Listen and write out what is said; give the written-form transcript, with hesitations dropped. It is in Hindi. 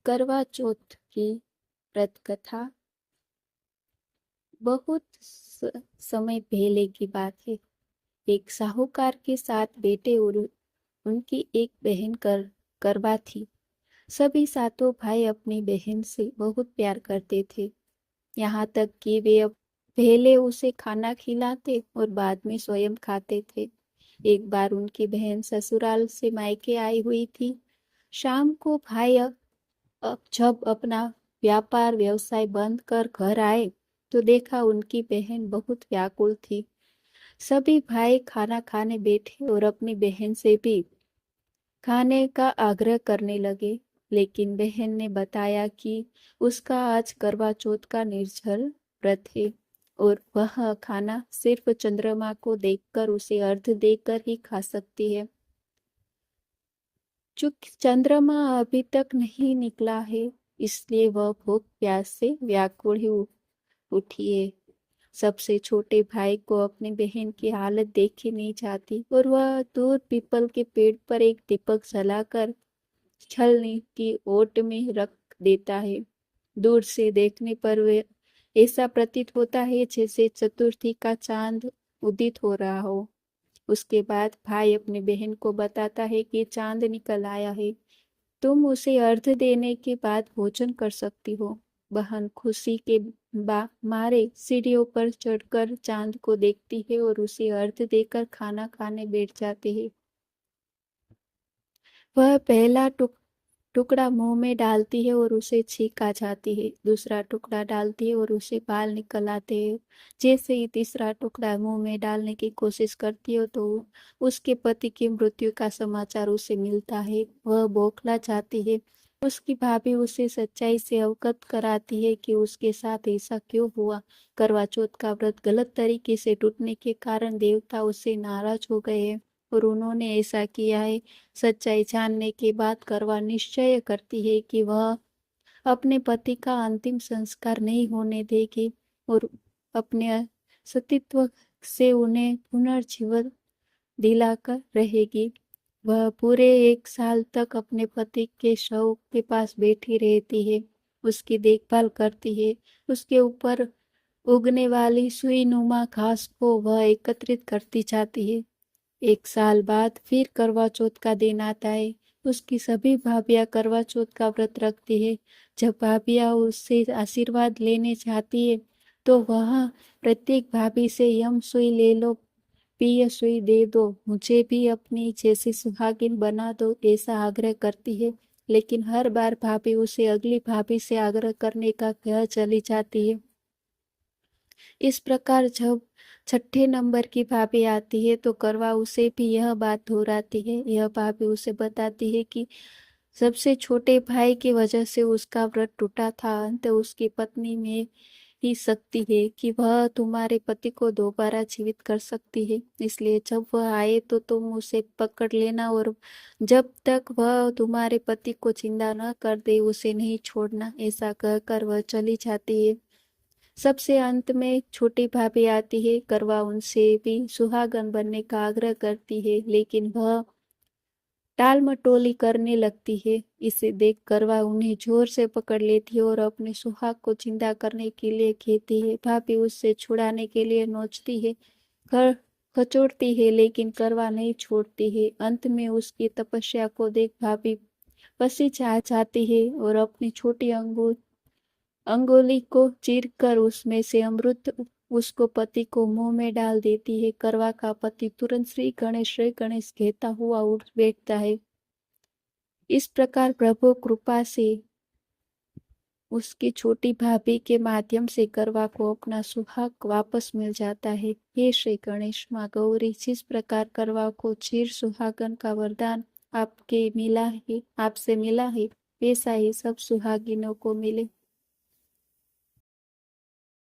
करवा चौथ की व्रत कथा बहुत समय पहले की बात है। एक साहूकार के 7 बेटे और उनकी एक बहन करवा थी। सभी सातों भाई अपनी बहन से बहुत प्यार करते थे, यहाँ तक कि वे अब पहले उसे खाना खिलाते और बाद में स्वयं खाते थे। एक बार उनकी बहन ससुराल से मायके आई हुई थी। शाम को भाई अब जब अपना व्यापार व्यवसाय बंद कर घर आए तो देखा उनकी बहन बहुत व्याकुल थी। सभी भाई खाना खाने बैठे और अपनी बहन से भी खाने का आग्रह करने लगे, लेकिन बहन ने बताया कि उसका आज करवा चौथ का निर्जल व्रत है और वह खाना सिर्फ चंद्रमा को देखकर उसे अर्घ्य देकर ही खा सकती है। चूंकि चंद्रमा अभी तक नहीं निकला है, इसलिए वह भूख प्यास से व्याकुल ही उठी है। सबसे छोटे भाई को अपनी बहन की हालत देखी नहीं जाती और वह दूर पीपल के पेड़ पर एक दीपक जलाकर छलनी की ओट में रख देता है। दूर से देखने पर वे ऐसा प्रतीत होता है जैसे चतुर्थी का चांद उदित हो रहा हो। उसके बाद भाई अपनी बहन को बताता है कि चांद निकल आया है, तुम उसे अर्घ्य देने के बाद भोजन कर सकती हो। बहन खुशी के मारे सीढ़ियों पर चढ़कर चांद को देखती है और उसे अर्घ्य देकर खाना खाने बैठ जाती है। वह पहला टुकड़ा मुंह में डालती है और उसे छींक आ जाती है। दूसरा टुकड़ा डालती है और उसे बाल निकल आते हैं। जैसे ही तीसरा टुकड़ा मुंह में डालने की कोशिश करती है तो उसके पति की मृत्यु का समाचार उसे मिलता है। वह बौखला जाती है। उसकी भाभी उसे सच्चाई से अवगत कराती है कि उसके साथ ऐसा क्यों हुआ। करवा चौथ का व्रत गलत तरीके से टूटने के कारण देवता उससे नाराज हो गए हैं और उन्होंने ऐसा किया है। सच्चाई जानने के बाद करवा निश्चय करती है कि वह अपने पति का अंतिम संस्कार नहीं होने देगी और अपने अस्तित्व से उन्हें पुनर्जीवन दिलाकर रहेगी। वह पूरे 1 साल तक अपने पति के शव के पास बैठी रहती है, उसकी देखभाल करती है। उसके ऊपर उगने वाली सुई नुमा घास को वह एकत्रित करती जाती है। 1 साल बाद फिर करवा चौथ का दिन आता है। उसकी सभी भाभियां करवा चौथ का व्रत रखती है। जब भाभियां उससे आशीर्वाद लेने जाती है तो वह प्रत्येक भाभी से यम सुई ले लो, पिय सुई दे दो, मुझे भी अपनी जैसी सुहागिन बना दो, ऐसा आग्रह करती है। लेकिन हर बार भाभी उसे अगली भाभी से आग्रह करने का कह चली जाती है। इस प्रकार जब 6ठे नंबर की भाभी आती है तो करवा उसे भी यह बात दोहराती है। यह भाभी उसे बताती है कि सबसे छोटे भाई की वजह से उसका व्रत टूटा था। अंत उसकी पत्नी में ही शक्ति है कि वह तुम्हारे पति को दोबारा जीवित कर सकती है। इसलिए जब वह आए तो तुम उसे पकड़ लेना और जब तक वह तुम्हारे पति को जिंदा न कर दे उसे नहीं छोड़ना। ऐसा कहकर वह चली जाती है। सबसे अंत में छोटी भाभी आती है। करवा उनसे भी सुहागन बनने का आग्रह करती है, लेकिन वह टाल मटोली करने लगती है। इसे देख करवा उन्हें जोर से पकड़ लेती है और अपने सुहाग को जिंदा करने के लिए कहती है। भाभी उससे छुड़ाने के लिए नोचती है, खचोड़ती है, लेकिन करवा नहीं छोड़ती है। अंत में उसकी तपस्या को देख भाभी पसीज आ जाती है और अपनी छोटी अंगुली को चीरकर उसमें से अमृत उसको पति को मुंह में डाल देती है। करवा का पति तुरंत श्री गणेश कहता हुआ उठ बैठता है। इस प्रकार प्रभु कृपा से उसकी छोटी भाभी के माध्यम से करवा को अपना सुहाग वापस मिल जाता है। हे श्री गणेश माँ गौरी, जिस प्रकार करवा को चिर सुहागन का वरदान आपसे मिला है, वैसा ही सब सुहागिनों को मिले।